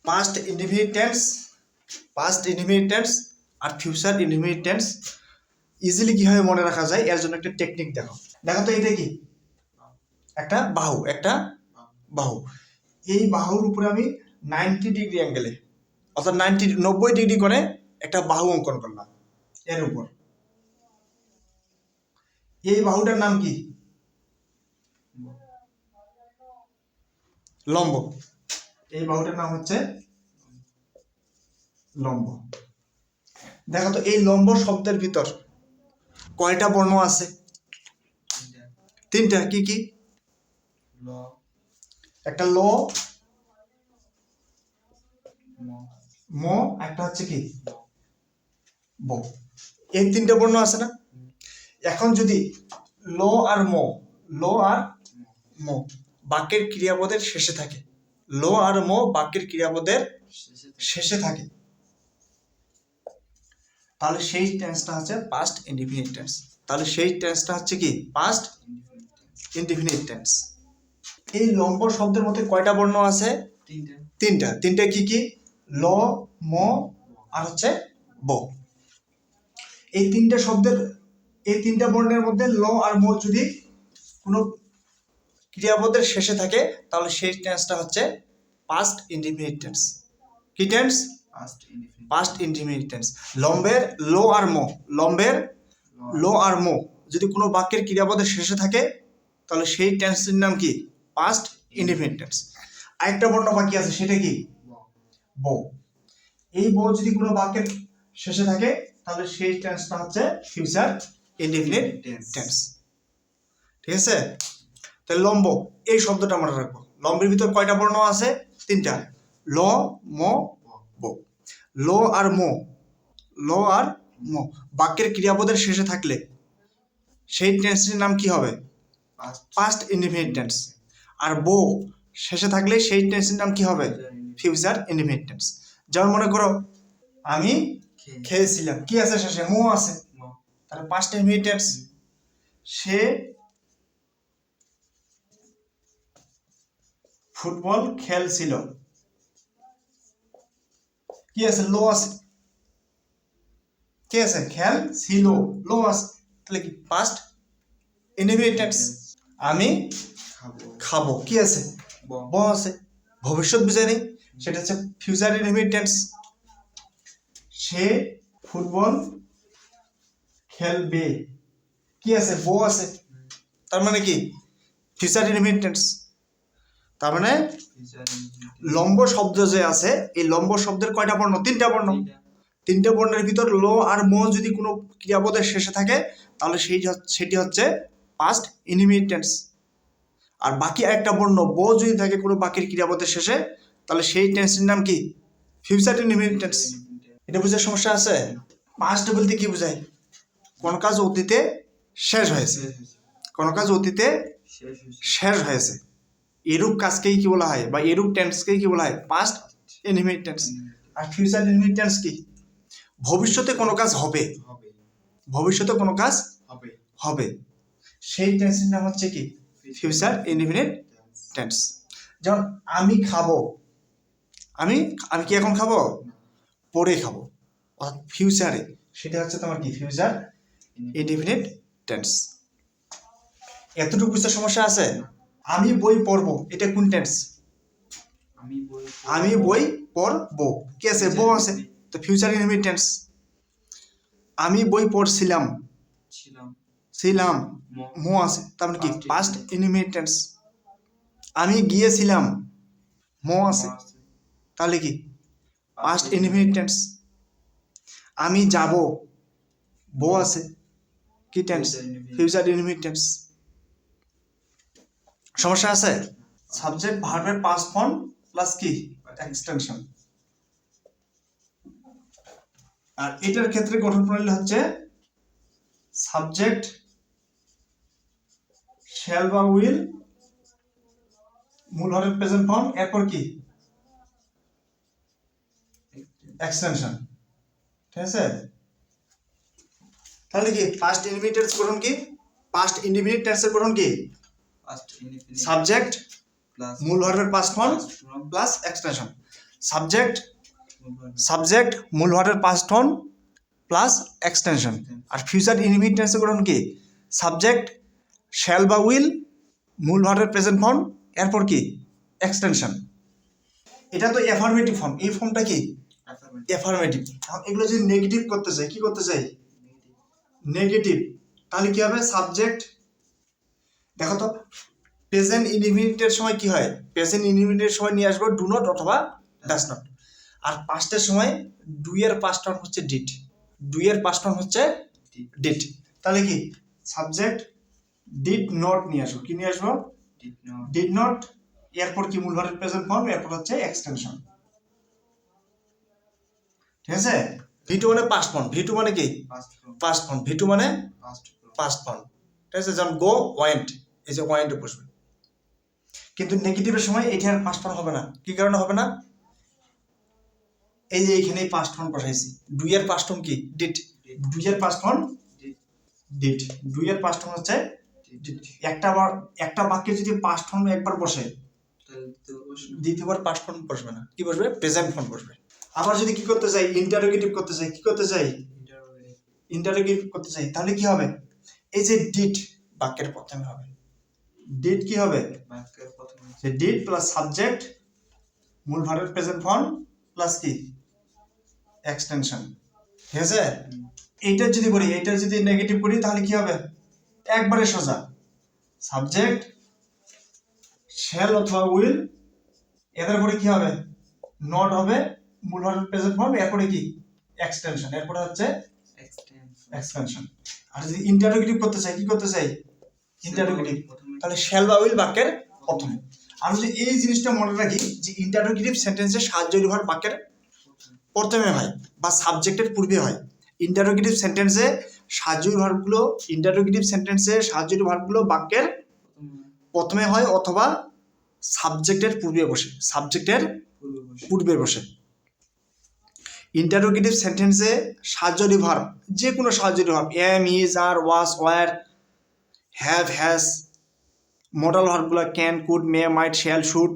Past indefinite tense আর future indefinite tense easily কিভাবে মনে রাখা যায় এর জন্য একটা টেকনিক দেখো তো এটা কি একটা বাহু এই বাহুর উপরে আমি 90 ডিগ্রি অ্যাঙ্গেলে অর্থাৎ 90 ডিগ্রি করে একটা বাহু অঙ্কন করলাম এর উপর। এই বাহুটার নাম কি? লম্ব। এই বাহুটার নাম হচ্ছে লম্ব। দেখো তো এই লম্ব শব্দের ভিতর কয়টা বর্ণ আছে? তিনটা। কি কি? একটা ল, ম, একটা হচ্ছে কি ব। এই তিনটা বর্ণ আছে না? এখন যদি ল আর ম বাক্যের ক্রিয়াপদের শেষে থাকে, ল আর ম বাক্যের ক্রিয়াপদের শেষে থাকে, তাহলে সেই টেন্সটা হচ্ছে পাস্ট ইনডিফিনিট টেন্স। তাহলে সেই টেন্সটা হচ্ছে কি পাস্ট ইনডিফিনিট টেন্স। এই লম্ব শব্দের মধ্যে কয়টা বর্ণ আছে? তিনটা। কি কি? ল, ম আর হচ্ছে ব। এই তিনটা বর্ণের মধ্যে ল আর ম যদি কোনো ক্রিয়াপদের শেষে থাকে তাহলে সেই টেন্সটা হচ্ছে পাস্ট ইনডিফিনিট টেন্স। কি টেন্স? Past indefinite tense. লম্বের ল আর ম যদি কোনো বাক্যের ক্রিয়াপদের শেষে থাকে তাহলে সেই টেন্সের নাম কি পাস্ট ইনডিফিনিট টেন্স। আরেকটা বর্ণ বাকি আছে, সেটা কি ব। এই ব যদি কোনো বাক্যের শেষে থাকে তাহলে সেই টেন্সটা হচ্ছে ফিউচার ইনডিফিনিট টেন্স। ঠিক আছে? তাহলে লম্ব এই শব্দটা আমরা রাখবো। লম্বের ভিতর কয়টা বর্ণ আছে? তিনটা। ল, ম, ব। ল আর ম বাক্যের ক্রিয়াপদের শেষে থাকলে সেই টেন্সটির নাম কি হবে? Past indefinite tense. আর ব শেষে থাকলে সেই টেন্সটির নাম কি হবে? Future indefinite tense. যেমন মনে করো আমি খেয়েছিলাম, কি আছে শেষে? ম আছে, তাহলে পাস্ট ইনডিফিনিট টেন্স। সে ফুটবল খেলছিল, কি আছে? লো আছে। কি আছে? খেলছিল, লো আছে, তাহলে কি পাস্ট ইনডিফিনিট টেন্স। আমি খাবো, কি আছে? ব আছে, ভবিষ্যৎ বুঝায় নেই, সেটা হচ্ছে ফিউচার ইনডিফিনিট টেন্স। সে ফুটবল খেলবে, কি আছে? ব আছে, তার মানে কি ফিউচার ইনডিফিনিট টেন্স। তার মানে লম্ব শব্দ যে আছে এই লম্ব শব্দের কয়টা বর্ণ? তিনটা বর্ণের ভিতর ল আর ম যদি কোনো ক্রিয়াপদের শেষে থাকে তাহলে সেটি হচ্ছে পাস্ট ইনডিফিনিট টেন্স। আর বাকি একটা বর্ণ ব যদি থাকে কোনো বাক্যের ক্রিয়াপদের শেষে তাহলে সেই টেন্সের নাম কি ফিউচার ইনডিফিনিট টেন্স। এটা বুঝার সমস্যা আছে? পাস্ট বলতে কি বোঝায়? কোন কাজ অতীতে শেষ হয়েছে, কোন কাজ অতীতে শেষ হয়েছে, এরূপ কাজকেই কি বলা হয় বা এরূপ টেন্সকেই কি বলা হয়? Past indefinite tense. আর ফিউচার ইনডিফিনিট টেন্স কি? ভবিষ্যতে কোনো কাজ হবে, ভবিষ্যতে কোনো কাজ হবে, সেই টেন্সের নাম হচ্ছে কি ফিউচার ইনডিফিনিট টেন্স। যেমন আমি খাবো, আমি কি এখন খাবো? পরে খাবো, অর্থাৎ ফিউচারে, সেটা হচ্ছে তোমার কি ফিউচার ইনডিফিনিট টেন্স। এতটুকু বুঝতে সমস্যা আছে? আমি বই পড়বো, এটা কোন টেন্স? আমি বই পড়বো, কি আছে? ব আছে, তো ফিউচার ইনডিফিনিট টেন্স। আমি বই পড়ছিলাম, ম আছে, তার মানে কি পাস্ট ইনডিফিনিট টেন্স। আমি গিয়েছিলাম, ম আছে, তাহলে কি পাস্ট ইনডিফিনিট টেন্স। আমি যাব, ব আছে, কি টেন্স? Future indefinite tense. সমস্যা আছে? সাবজেক্ট ভার্বের পাস্ট ফর্ম প্লাস কি এক্সটেনশন। আর এটার ক্ষেত্রে গঠন প্রণালী হচ্ছে সাবজেক্ট শ্যাল বা উইল, মূল ভার্বের প্রেজেন্ট ফর্ম, এরপর কি এক্সটেনশন। ঠিক আছে? তাহলে কি পাস্ট ইনডিফিনিট টেন্স গঠন কি? পাস্ট ইনডিফিনিট টেন্সের গঠন কি? সাবজেক্ট মূল ভার্বের past form plus extension. Subject মূল ভার্বের পাস্ট ফর্ম প্লাস এক্সটেনশন। আর ফিউচার ইনডিফিনিট টেন্সের গঠন কি? সাবজেক্ট শ্যাল বা উইল, মূল ভার্বের প্রেজেন্ট ফর্ম, এরপর কি এক্সটেনশন। এটা তো অ্যাফার্মেটিভ ফর্ম, এই ফর্মটা কি অ্যাফার্মেটিভ। এখন এগুলো যদি নেগেটিভ করতে চাই, কি করতে চাই? নেগেটিভ, তাহলে কি হবে? সাবজেক্ট, দেখো তো প্রেজেন্ট ইনডিফিনিটের সময় কি হয়? প্রেজেন্ট ইনডিফিনিটের সময় নিয়ে আসবো ডু নট অথবা ডাজ নট। আর পাস্টের সময় ডু এর পাস্ট ফর্ম হচ্ছে ডিড, ডু এর পাস্ট ফর্ম হচ্ছে ডিড। তাহলে কি সাবজেক্ট ডিড নট নিয়ে আসবো, কি নিয়ে আসবো? ডিড নট, এরপর কি মূল ভার্বের প্রেজেন্ট ফর্ম, এরপর হচ্ছে এক্সটেনশন। ঠিক আছে? ভি2 মানে পাস্ট ফর্ম, ভি2 মানে কি পাস্ট ফর্ম, ভি2 মানে পাস্ট ফর্ম। ঠিক আছে? যেমন গো ওয়েন্ট, এই যে ওয়েন্টে বসবে। কিন্তু নেগেটিভের সময় এটার পাস্ট ফর্ম হবে না। কি কারণে হবে না? এই যে এইখানে পাস্ট ফর্ম বসাইছি, ডু এর পাস্ট ফর্ম কি? ডিড, ডু এর পাস্ট ফর্ম ডিড, ডু এর পাস্ট ফর্ম হচ্ছে ডিড। একটা বাক্যে যদি পাস্ট ফর্ম একবার বসে, দ্বিতীয়বার পাস্ট ফর্ম বসবে না, কি বসবে? প্রেজেন্ট ফর্ম বসবে। আবার যদি কি করতে চাই? ইন্টারোগেটিভ করতে চাই, কি করতে চাই? ইন্টারোগেটিভ করতে চাই, তাহলে কি হবে? এই যে ডিড বাক্যের প্রথমে হবে, ডিড কি হবে? যে ডিড প্লাস সাবজেক্ট মূল ভার্বের প্রেজেন্ট ফর্ম প্লাস কি এক্সটেনশন। ঠিক আছে? এইটা যদি করি, এইটা যদি নেগেটিভ করি, তাহলে কি হবে? একবারে সোজা, সাবজেক্ট শ্যাল অথবা উইল, এদের পরে কি হবে? নট হবে মূল ভার্বের প্রেজেন্ট ফর্ম, এরপরে কি এক্সটেনশন, এরপরে হচ্ছে এক্সটেনশন। আর যদি ইন্টারোগেটিভ করতে চাই, কি করতে চাই? ইন্টারোগেটিভ, তাহলে শ্যাল বা উইল বাক্যের প্রথমে। আর যদি এই জিনিসটা মনে রাখি যে ইন্টারোগেটিভ সেন্টেন্সে সাহায্যকারী ভার্ব বাক্যের প্রথমে হয় বা সাবজেক্টের পূর্বে হয়। ইন্টারোগেটিভ সেন্টেন্সে সাহায্যকারী ভার্বগুলো, ইন্টারোগেটিভ সেন্টেন্সে সাহায্যকারী ভার্বগুলো বাক্যের প্রথমে হয় অথবা সাবজেক্টের পূর্বে বসে, সাবজেক্টের পূর্বে বসে। ইন্টারোগেটিভ সেন্টেন্সে সাহায্যকারী ভার্ব, যে কোনো সাহায্যকারী verb, am, is, are, was, were, have, has, modal ভার্বগুলো can, could, may, might, shall, should,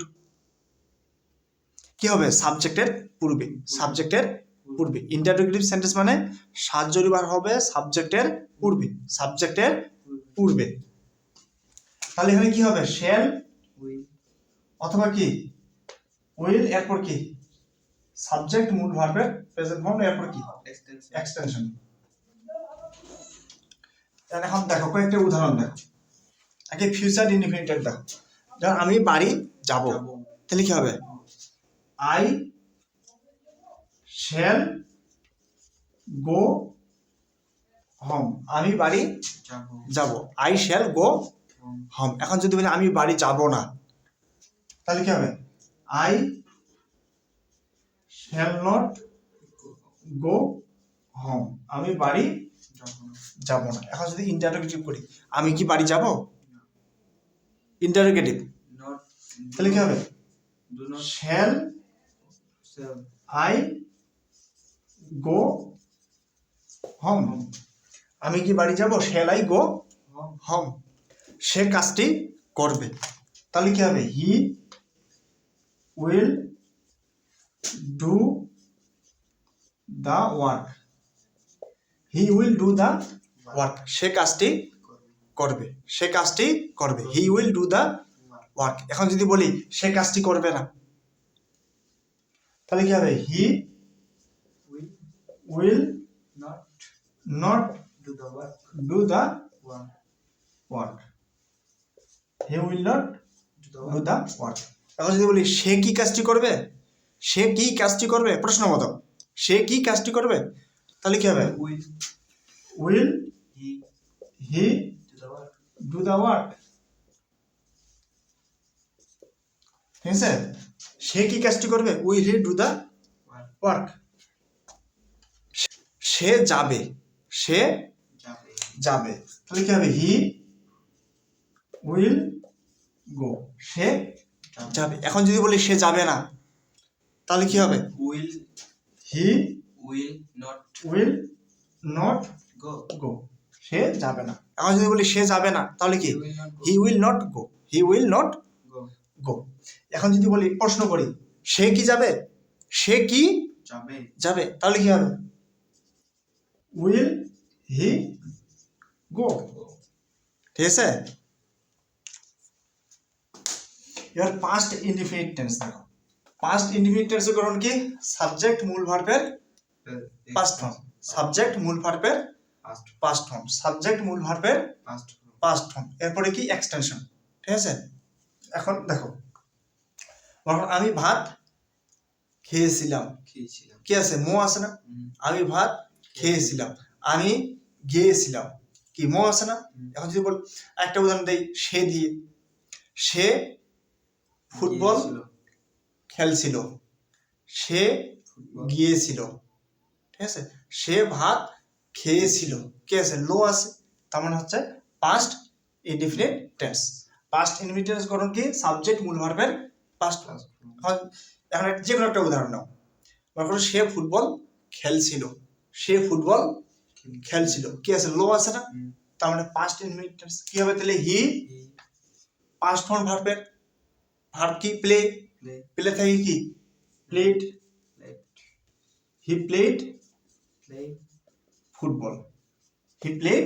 কি হবে? সাবজেক্টের পূর্বে, সাবজেক্টের পূর্বে। ইন্টারোগেটিভ সেন্টেন্স মানে সাহায্যকারী ভার্ব হবে সাবজেক্টের পূর্বে, সাবজেক্টের পূর্বে। তাহলে এখানে কি হবে? শ্যাল অথবা কি উইল, এরপর কি সাবজেক্ট মূল ভার্বের প্রেজেন্ট ফর্ম, এরপর কি এক্সটেনশন। এখন দেখো কয়েকটা উদাহরণ দেখো। আগে ফিউচার ইনডিফিনিট দেখো। যেমন আমি বাড়ি যাব, তাহলে কি হবে? আই শ্যাল গো হোম, আমি বাড়ি যাব, আই শ্যাল গো হোম। এখন যদি বলি আমি বাড়ি যাব না, তাহলে কি হবে? I shall not go home, আমি বাড়ি যাব না। এখন যদি ইন্টারোগেটিভ করি, আমি কি বাড়ি যাব? ইন্টারোগেটিভ, তাহলে কি হবে? শ্যাল আই গো হোম, আমি কি বাড়ি যাব? শ্যাল আই গো হোম, সে কাজটি করবে। তাহলে কি হবে? He will do the work, he will do the work, সে কাজটি করবে, সে কাজটি করবে, he will do the work. এখন যদি বলি সে কাজটি করবে না, তাহলে কি হবে? He will not do the work, he will not do the work. এখন যদি বলি সে কি কাজটি করবে, সে কি কাজটি করবে, প্রশ্ন মতো, সে কি কাজটি করবে, তাহলে কি হবে? Will he do the work. ঠিক আছে? সে কি কাজটি করবে? Will he do the work. সে যাবে, সে যাবে, তাহলে কি হবে? হি উইল গো, সে যাবে। এখন যদি বলি সে যাবে না, তাহলে কি হবে? হি উইল নট গো, সে যাবে না। এখন যদি বলি সে যাবে না, তাহলে কি? He will not go, he will not go. এখন যদি বলি প্রশ্ন করি সে কি যাবে, সে কি যাবে যাবে, তাহলে কি হবে? উইল হি গো। ঠিক আছে, এবার পাস্ট ইনডিফিনিট টেন্স দেখো। পাস্ট ইনডিফিনিট টেন্সের গঠন কি? সাবজেক্ট মূল ভার্বের পাস্ট ফর্ম, সাবজেক্ট মূল ভার্বের পাস্ট ফর্ম, সাবজেক্ট মূল ভার্বের পাস্ট ফর্ম, এরপরে কি এক্সটেনশন। ঠিক আছে, এখন দেখো, এখন আমি ভাত খেয়েছিলাম, কি আছে? মো আছে না? আমি ভাত খেয়েছিলাম, আমি গিয়েছিলাম, কি মো আছে না? এখন যদি বল, একটা উদাহরণ দেই সে দিয়ে, সে ফুটবল খেলছিল, সে গিয়েছিল। ঠিক আছে, সে ভাত খেয়েছিল, কি আছে? লো আছে, তার মানে হচ্ছে past indefinite tense. Past indefinite tense গঠন কি? সাবজেক্ট মূল ভার্বের পাস্ট ফর্ম। এখন যে কোনো একটা উদাহরণ নাও, মনে করো সে ফুটবল খেলছিল, সে ফুটবল খেলছিল, কি আছে? লো আছে না? তার মানে পাস্ট ইনডিফিনিট টেন্স কি হবে তাহলে? হি পাস্ট ফর্ম ভার্বের, ভার্ব কি? প্লে, প্লে থেকে কি? Played, he played football, he played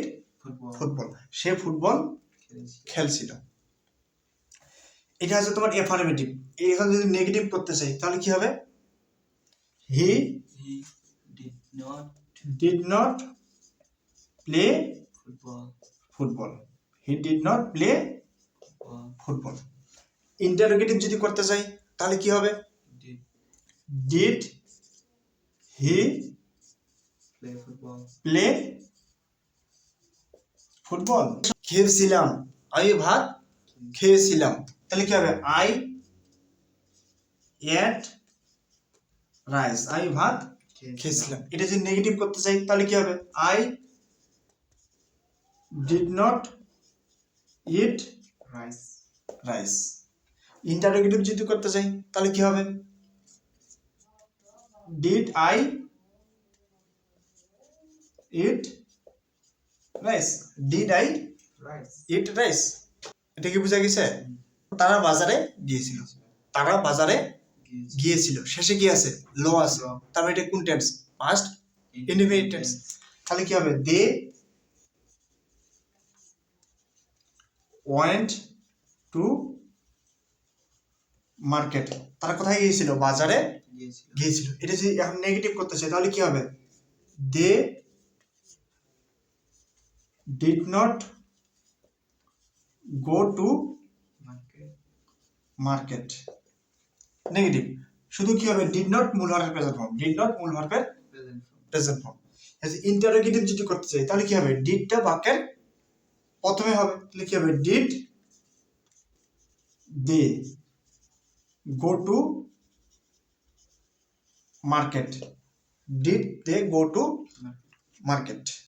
football, say football খেলছিল। এটা হচ্ছে তোমার এফার্মেটিভ। এখন যদি নেগেটিভ করতে চাই তাহলে কি হবে? He did not play football, he did not play football. Interrogative যদি করতে চাই তাহলে কি হবে? Did he play football. খেয়েছিলাম, আমি ভাত খেয়েছিলাম, তাহলে কি হবে? আই এট রাইস, আমি ভাত খেয়েছিলাম। এটা যদি নেগেটিভ করতে চাই তাহলে কি হবে? I did not eat rice. Interrogative যদি করতে চাই তাহলে কি হবে? Did I eat rice, did I eat rice. এটা কি বোঝা গেছে? তারা বাজারে গিয়েছিল, তারা বাজারে গিয়েছিল, শেষে কি আছে? লো আছে, তার মানে এটা কোন টেন্স? Past indefinite tense. তাহলে কি হবে? দে ওয়েন্ট টু মার্কেট, তারা কোথায় গিয়েছিল? বাজারে গিয়েছিল। এটা যদি এখন নেগেটিভ করতে চাই তাহলে কি হবে? They did not go to market. Negative শুধু কি হবে? ডিড নট মূল ভার্বের প্রেজেন্ট ফর্ম, ডিড নট মূল ভার্বের প্রেজেন্ট ফর্ম। ইন্টারোগেটিভ যদি করতে চাই তাহলে কি হবে? ডিডটা বাক্যের প্রথমে হবে, তাহলে কি হবে? Did they go to market, did they go to market.